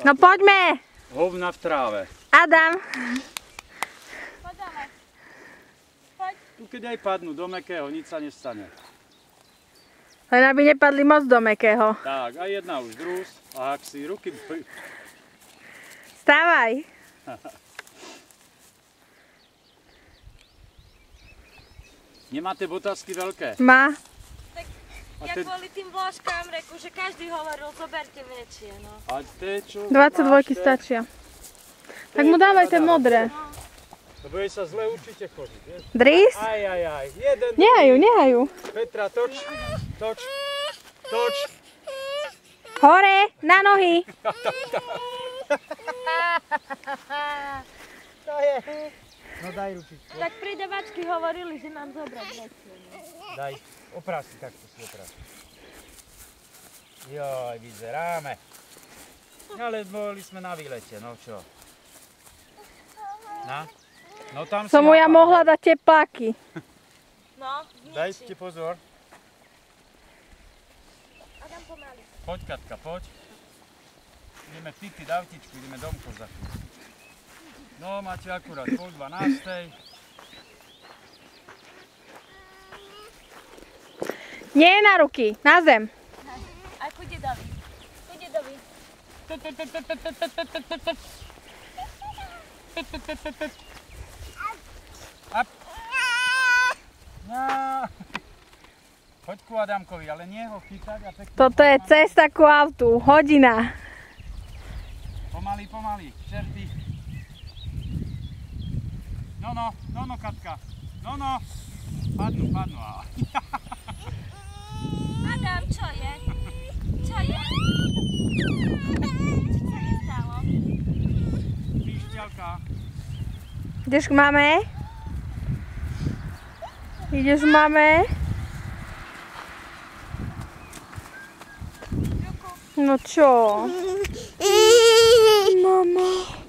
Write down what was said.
No poďme! Hovna v tráve. Adam! Poďme. Poď. Tu keď aj padnú do mäkkého, nič sa nestane. Len aby nepadli moc do mäkkého. Tak, a jedna už drús. A ak si ruky... Stávaj! Nemáte botázky veľké? Má. Tak ja kvôli tým vložkám reku, že každý hovoril, zoberte väčšie, no. A tie čo? 22 stačia. Tak mu dávajte modré. Lebo jej sa zle určite chodiť, vieš? Dris? Aj. Jeden. Nehajú. Petra, toč. Hore, na nohy. To je. No daj ručičku. Tak pridavačky hovorili, že mám zobrať väčšie, no. Daj, oprás si, takto si oprás. Joj, vyzeráme. Ale boli sme na výlete, no čo? Na? No tam Som mu ja napadol. mohla dať tepláky. No, Daj si pozor. Adam pomaly. Poď, Katka, poď. Ideme pipiť autičku, ideme domko za chvíľu. No, máte akurát pol 12. Nie na ruky, na zem. Aj ku dedovi. Ku dedovi. Up. No. Poď ku Adamkovi, ale nie ho chytať a pekne. Toto je cesta ku autu, hodina. Pomaly, čerty. No, Katka. No. Padnú. Adam, čo je? Čo je? Čo sa nestalo? Píšťalka. Ideš k mame? Ideš k mame? No čo? Mama.